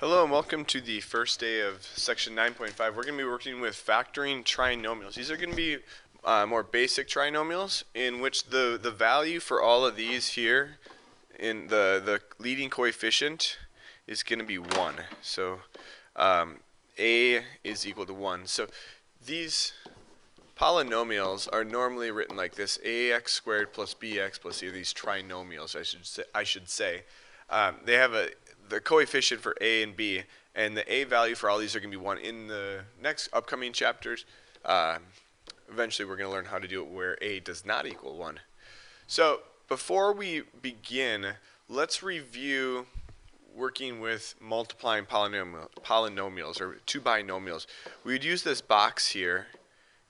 Hello and welcome to the first day of section 9.5. We're going to be working with factoring trinomials. These are going to be more basic trinomials in which the value for all of these here in the leading coefficient is going to be 1. So a is equal to 1. So these polynomials are normally written like this: ax squared plus bx plus c. These trinomials, I should say. They have the coefficient for a and b, and the a value for all these are going to be 1. In the next upcoming chapters, eventually we're going to learn how to do it where a does not equal 1. So before we begin, let's review working with multiplying polynomials or two binomials. We would use this box here,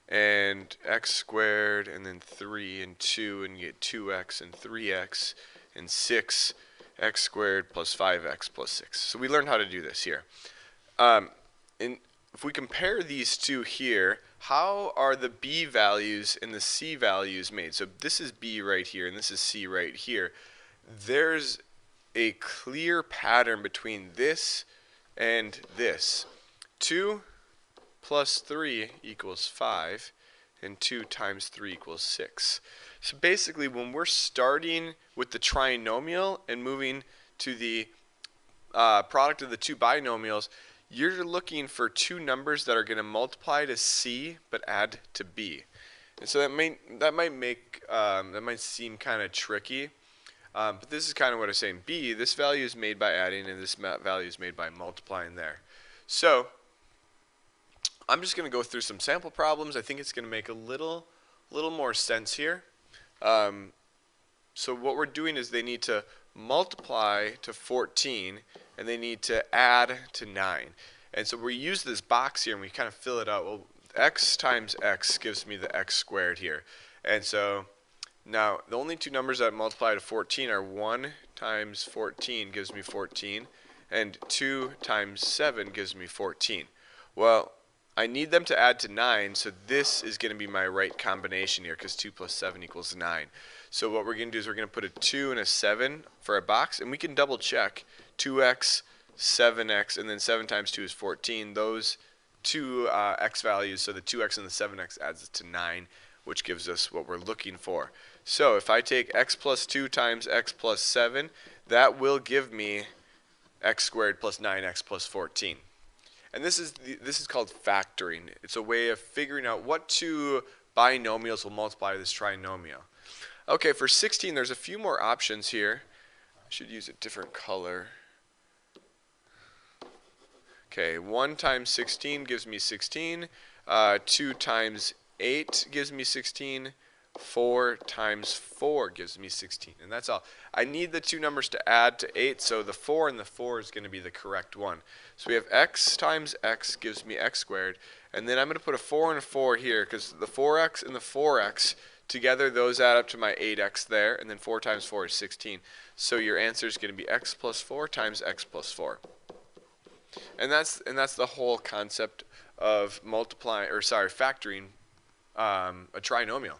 and x squared, and then 3 and 2, and you get 2x and 3x and 6x squared plus 5x plus 6. So we learned how to do this here. And if we compare these two here, how are the b values and the c values made? So this is b right here, and this is c right here. There's a clear pattern between this and this. 2 plus 3 equals 5, and 2 times 3 equals 6. So basically, when we're starting with the trinomial and moving to the product of the two binomials, you're looking for two numbers that are going to multiply to c but add to b. And so that might seem kind of tricky, but this is kind of what I'm saying. B, this value is made by adding, and this value is made by multiplying there. So I'm just going to go through some sample problems. I think it's going to make a little more sense here. So what we're doing is they need to multiply to 14, and they need to add to 9. And so we use this box here, and we kind of fill it out. Well, x times x gives me the x squared here. And so now the only two numbers that multiply to 14 are 1 times 14 gives me 14, and 2 times 7 gives me 14. Well, I need them to add to 9, so this is going to be my right combination here, because 2 plus 7 equals 9. So what we're going to do is we're going to put a 2 and a 7 for our box, and we can double check 2x, 7x, and then 7 times 2 is 14. Those two x values, so the 2x and the 7x adds to 9, which gives us what we're looking for. So if I take x plus 2 times x plus 7, that will give me x squared plus 9x plus 14. And this is called factoring. It's a way of figuring out what two binomials will multiply this trinomial. Okay, for 16, there's a few more options here. I should use a different color. Okay, 1 times 16 gives me 16. 2 times 8 gives me 16. 4 times 4 gives me 16, and that's all. I need the two numbers to add to 8, so the 4 and the 4 is going to be the correct one. So we have x times x gives me x squared, and then I'm going to put a 4 and a 4 here, because the 4x and the 4x together, those add up to my 8x there, and then 4 times 4 is 16. So your answer is going to be x plus 4 times x plus 4. And that's the whole concept of factoring a trinomial.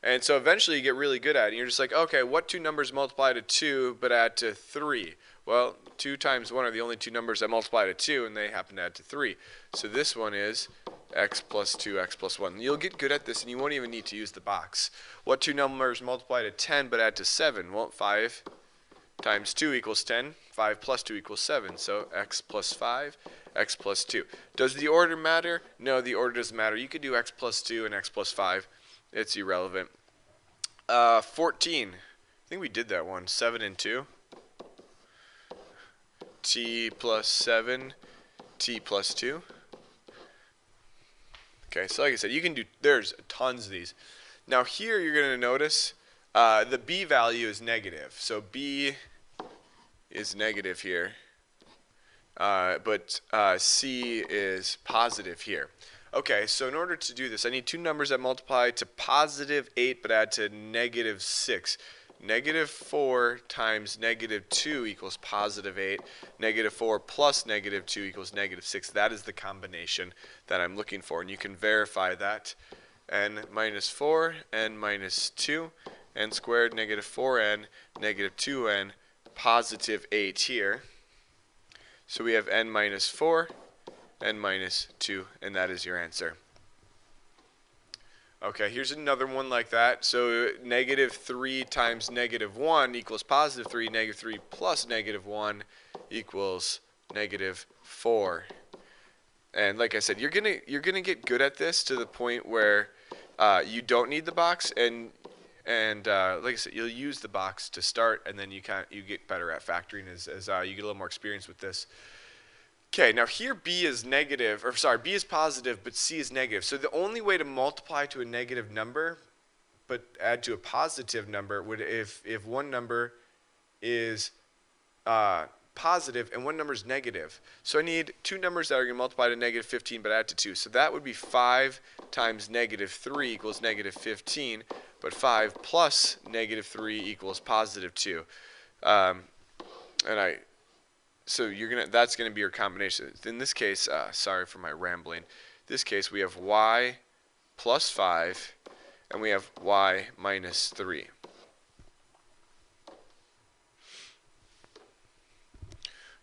And so eventually you get really good at it. And you're just like, okay, what two numbers multiply to 2 but add to 3? Well, 2 times 1 are the only two numbers that multiply to 2, and they happen to add to 3. So this one is x plus 2, x plus 1. You'll get good at this, and you won't even need to use the box. What two numbers multiply to 10 but add to 7? Well, 5 times 2 equals 10. 5 plus 2 equals 7. So x plus 5, x plus 2. Does the order matter? No, the order doesn't matter. You could do x plus 2 and x plus 5. It's irrelevant. 14. I think we did that one. 7 and 2. T plus 7. T plus 2. Okay, so like I said, you can do, there's tons of these. Now here you're going to notice the b value is negative. So b is negative here. But c is positive here. Okay, so in order to do this, I need two numbers that multiply to positive 8 but add to negative 6. Negative 4 times negative 2 equals positive 8. Negative 4 plus negative 2 equals negative 6. That is the combination that I'm looking for, and you can verify that. N minus 4, n minus 2, n squared, negative 4n, negative 2n, positive 8 here. So we have n minus 4, n minus 2, and that is your answer. Okay, here's another one like that. So negative 3 times negative 1 equals positive 3. Negative 3 plus negative 1 equals negative 4. And like I said, you're gonna get good at this to the point where you don't need the box, and like I said, you'll use the box to start, and then you get better at factoring as you get a little more experience with this. Okay, now here B is negative, or sorry, B is positive, but C is negative. So the only way to multiply to a negative number, but add to a positive number, would if one number is positive and one number is negative. So I need two numbers that are going to multiply to negative 15, but add to 2. So that would be 5 times negative 3 equals negative 15, but 5 plus negative 3 equals positive 2. So that's gonna be your combination. In this case, sorry for my rambling. In this case, we have y plus 5, and we have y minus 3.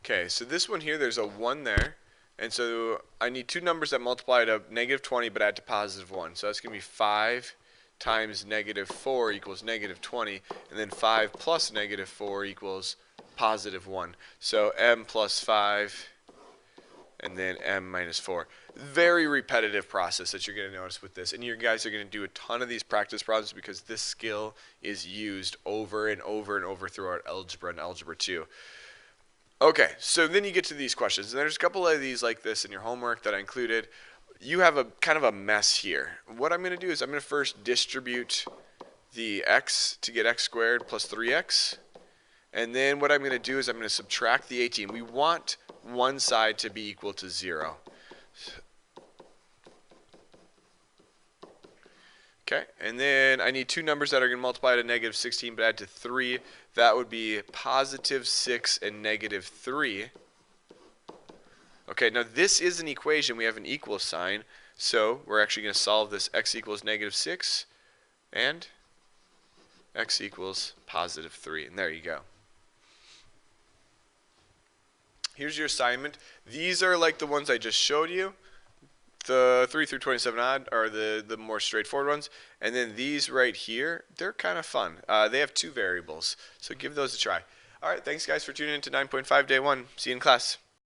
Okay, so this one here, there's a 1 there, and so I need two numbers that multiply to negative 20 but add to positive 1. So that's gonna be 5 times negative 4 equals negative 20, and then 5 plus negative 4 equals positive 1. So m plus 5 and then m minus 4. Very repetitive process that you're going to notice with this. And you guys are going to do a ton of these practice problems because this skill is used over and over and over throughout algebra and algebra 2. Okay, so then you get to these questions. And there's a couple of these like this in your homework that I included. You have a kind of a mess here. What I'm going to do is I'm going to first distribute the x to get x squared plus 3x. And then what I'm going to do is I'm going to subtract the 18. We want one side to be equal to 0. Okay, and then I need two numbers that are going to multiply to negative 16 but add to 3. That would be positive 6 and negative 3. Okay, now this is an equation. We have an equal sign. So we're actually going to solve this. X equals negative 6 and x equals positive 3. And there you go. Here's your assignment. These are like the ones I just showed you. The 3 through 27 odd are the more straightforward ones. And then these right here, they're kind of fun. They have two variables. So give those a try. All right, thanks guys for tuning in to 9.5 day 1. See you in class.